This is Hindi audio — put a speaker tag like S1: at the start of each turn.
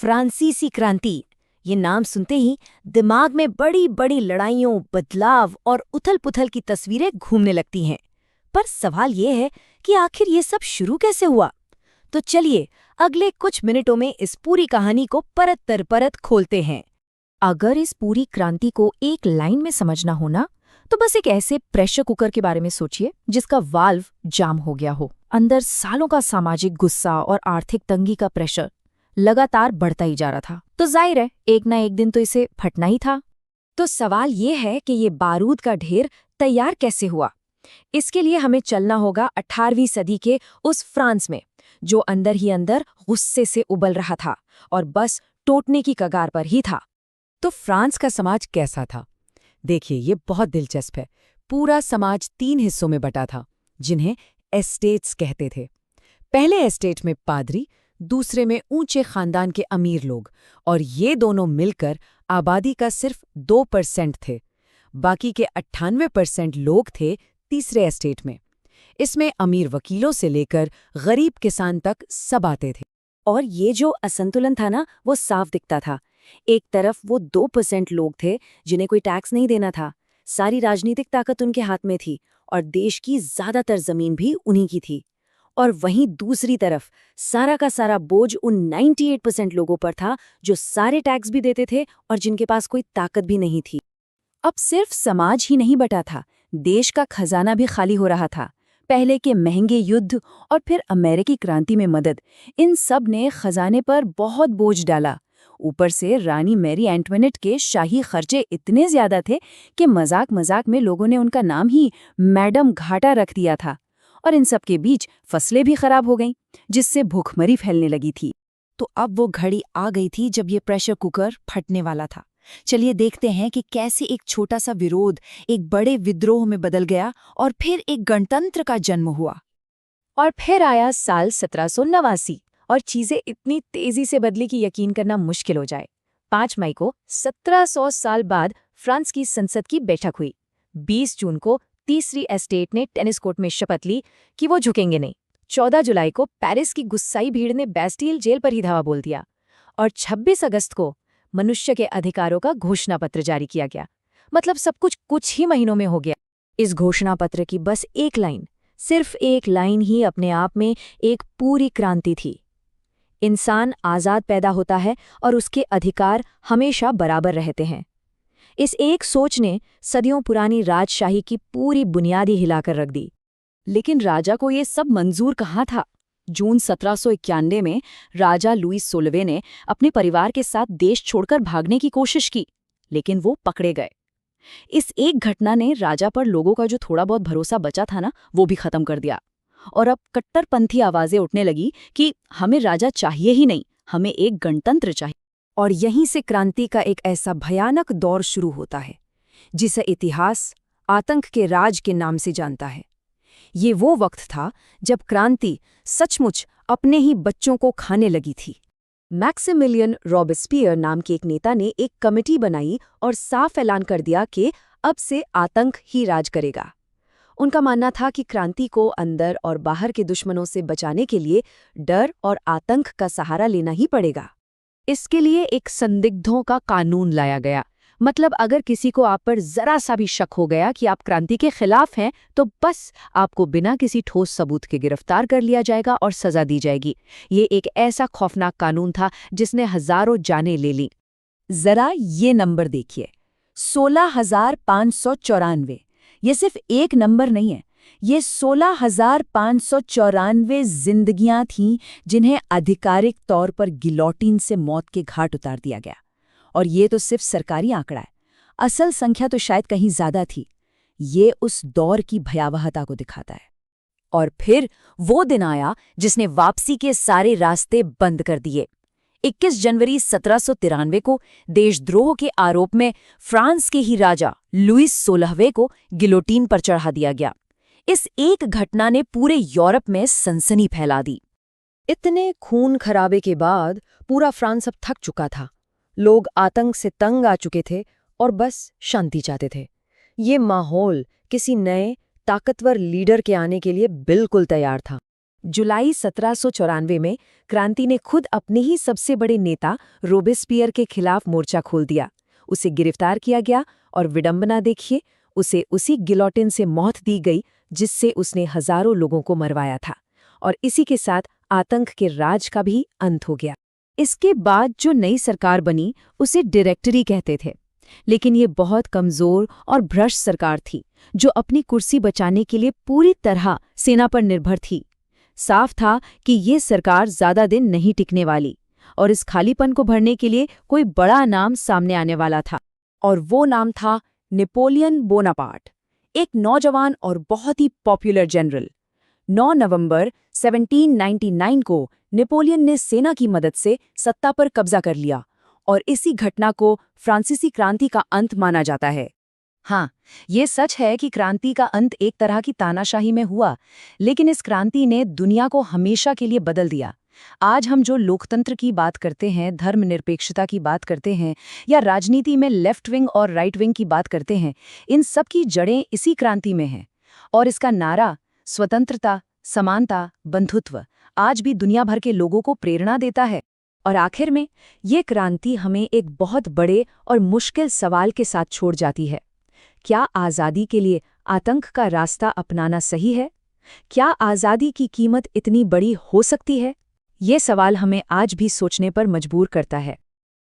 S1: फ्रांसीसी क्रांति, ये नाम सुनते ही दिमाग में बड़ी बड़ी लड़ाइयों, बदलाव और उथल-पुथल की तस्वीरें घूमने लगती हैं। पर सवाल ये है कि आखिर ये सब शुरू कैसे हुआ? तो चलिए अगले कुछ मिनटों में इस पूरी कहानी को परत दर परत खोलते हैं। अगर इस पूरी क्रांति को एक लाइन में समझना हो ना, तो बस एक ऐसे प्रेशर कुकर के बारे में सोचिए जिसका वाल्व जाम हो गया हो। अंदर सालों का सामाजिक गुस्सा और आर्थिक तंगी का प्रेशर लगातार बढ़ता ही जा रहा था। तो जाहिर है एक ना एक दिन तो इसे फटना ही था। तो सवाल ये है कि ये बारूद का ढेर तैयार कैसे हुआ? इसके लिए हमें चलना होगा 18वीं सदी के उस फ्रांस में, जो अंदर ही अंदर गुस्से से उबल रहा था और बस टूटने की कगार पर ही था।
S2: तो फ्रांस का समाज कैसा था? देखिए, ये बहुत दिलचस्प है। पूरा समाज 3 हिस्सों में बटा था, जिन्हें एस्टेट्स कहते थे। पहले एस्टेट में पादरी, दूसरे में ऊंचे खानदान के अमीर लोग, और ये दोनों मिलकर आबादी का सिर्फ 2% थे। बाकी के 98% लोग थे तीसरे एस्टेट में। इसमें अमीर वकीलों से लेकर गरीब किसान तक सब आते थे।
S1: और ये जो असंतुलन था ना, वो साफ दिखता था। एक तरफ वो 2% लोग थे जिन्हें कोई टैक्स नहीं देना था, सारी राजनीतिक ताकत उनके हाथ में थी और देश की ज्यादातर जमीन भी उन्हीं की थी। और वहीं दूसरी तरफ सारा का सारा बोझ उन 98% लोगों पर था जो सारे टैक्स भी देते थे और जिनके पास कोई ताकत भी नहीं थी। अब सिर्फ समाज ही नहीं बटा था, देश का खजाना भी खाली हो रहा था। पहले के महंगे युद्ध और फिर अमेरिकी क्रांति में मदद, इन सब ने खजाने पर बहुत बोझ डाला। ऊपर से रानी मैरी एंटोनेट के शाही खर्चे इतने ज्यादा थे कि मजाक मजाक में लोगों ने उनका नाम ही मैडम घाटा रख दिया था। और इन सब के बीच फसलें भी खराब हो गईं, जिससे भूखमरी फैलने लगी थी। तो अब वो घड़ी आ गई थी जब ये प्रेशर कुकर फटने वाला था। चलिए देखते हैं कि कैसे एक छोटा सा विरोध एक बड़े विद्रोह में बदल गया और फिर एक गणतंत्र का जन्म हुआ। और फिर आया साल 1789 और चीजें इतनी तेजी से बदली कि यकीन करना मुश्किल हो जाए। 5 मई को 1700 साल बाद फ्रांस की संसद की बैठक हुई। 20 जून को तीसरी एस्टेट ने टेनिस कोर्ट में शपथ ली कि वो झुकेंगे नहीं। 14 जुलाई को पेरिस की गुस्साई भीड़ ने बैस्टिल जेल पर ही धावा बोल दिया। और 26 अगस्त को मनुष्य के अधिकारों का घोषणा पत्र जारी किया गया। मतलब सब कुछ ही महीनों में हो गया। इस घोषणा पत्र की बस एक लाइन, सिर्फ एक लाइन ही अपने आप में एक पूरी क्रांति थी। इंसान आज़ाद पैदा होता है और उसके अधिकार हमेशा बराबर रहते हैं। इस एक सोच ने सदियों पुरानी राजशाही की पूरी बुनियाद ही हिलाकर रख दी। लेकिन राजा को ये सब मंजूर कहाँ था? जून 1791 में राजा लुईस 16वें ने अपने परिवार के साथ देश छोड़कर भागने की कोशिश की, लेकिन वो पकड़े गए। इस एक घटना ने राजा पर लोगों का जो थोड़ा बहुत भरोसा बचा था ना, वो भी खत्म कर दिया। और अब कट्टरपंथी आवाजें उठने लगी कि हमें राजा चाहिए ही नहीं, हमें एक गणतंत्र चाहिए। और यहीं से क्रांति का एक ऐसा भयानक दौर शुरू होता है जिसे इतिहास आतंक के राज के नाम से जानता है। ये वो वक्त था जब क्रांति सचमुच अपने ही बच्चों को खाने लगी थी। मैक्सिमिलियन रॉबेस्पियर नाम के एक नेता ने एक कमेटी बनाई और साफ ऐलान कर दिया कि अब से आतंक ही राज करेगा। उनका मानना था कि क्रांति को अंदर और बाहर के दुश्मनों से बचाने के लिए डर और आतंक का सहारा लेना ही पड़ेगा। इसके लिए एक संदिग्धों का कानून लाया गया। मतलब अगर किसी को आप पर जरा सा भी शक हो गया कि आप क्रांति के खिलाफ हैं, तो बस आपको बिना किसी ठोस सबूत के गिरफ्तार कर लिया जाएगा और सजा दी जाएगी। ये एक ऐसा खौफनाक कानून था जिसने हजारों जानें ले लीं। जरा ये नंबर देखिए, 16,594। ये सिर्फ एक नंबर नहीं है, ये 16,594 जिंदगियां थीं जिन्हें आधिकारिक तौर पर गिलोटिन से मौत के घाट उतार दिया गया। और ये तो सिर्फ सरकारी आंकड़ा है, असल संख्या तो शायद कहीं ज्यादा थी। ये उस दौर की भयावहता को दिखाता है। और फिर वो दिन आया जिसने वापसी के सारे रास्ते बंद कर दिए। 21 जनवरी 1793 को देशद्रोह के आरोप में फ्रांस के ही राजा लुईस 16वें को गिलोटीन पर चढ़ा दिया गया। इस एक घटना ने पूरे यूरोप में सनसनी फैला दी। इतने खून खराबे के बाद पूरा फ्रांस अब थक चुका था। लोग आतंक से तंग आ चुके थे और बस शांति चाहते थे। ये माहौल किसी नए ताकतवर लीडर के आने के लिए बिल्कुल तैयार था।
S2: जुलाई 1794 में क्रांति ने खुद अपने ही सबसे बड़े नेता रोबेस्पियर के खिलाफ मोर्चा खोल दिया। उसे गिरफ्तार किया गया और विडंबना देखिए, उसे उसी गिलोटिन से मौत दी गई जिससे उसने हजारों लोगों को मरवाया था। और इसी के साथ आतंक के राज का भी अंत हो गया। इसके बाद जो नई सरकार बनी उसे डायरेक्टरी कहते थे, लेकिन ये बहुत कमजोर और भ्रष्ट सरकार थी जो अपनी कुर्सी बचाने के लिए पूरी तरह सेना पर निर्भर थी। साफ था कि ये सरकार ज्यादा दिन नहीं टिकने वाली और इस खालीपन को भरने के लिए कोई बड़ा नाम सामने आने वाला था, और वो नाम था नेपोलियन बोनापार्ट, एक नौजवान और बहुत ही पॉपुलर जनरल। 9 नवंबर 1799 को नेपोलियन ने सेना की मदद से सत्ता पर कब्जा कर लिया और इसी घटना को फ्रांसीसी क्रांति का अंत माना जाता है। हाँ, ये सच है कि क्रांति का अंत एक तरह की तानाशाही में हुआ, लेकिन इस क्रांति ने दुनिया को हमेशा के लिए बदल दिया। आज हम जो लोकतंत्र की बात करते हैं, धर्मनिरपेक्षता की बात करते हैं या राजनीति में लेफ्ट विंग और राइट विंग की बात करते हैं, इन सब की जड़ें इसी क्रांति में हैं। और इसका नारा स्वतंत्रता, समानता, बंधुत्व आज भी दुनिया भर के लोगों को प्रेरणा देता है। और आखिर में ये क्रांति हमें एक बहुत बड़े और मुश्किल सवाल के साथ छोड़ जाती है। क्या आज़ादी के लिए आतंक का रास्ता अपनाना सही है? क्या आज़ादी की कीमत इतनी बड़ी हो सकती है? ये सवाल हमें आज भी सोचने पर मजबूर करता है।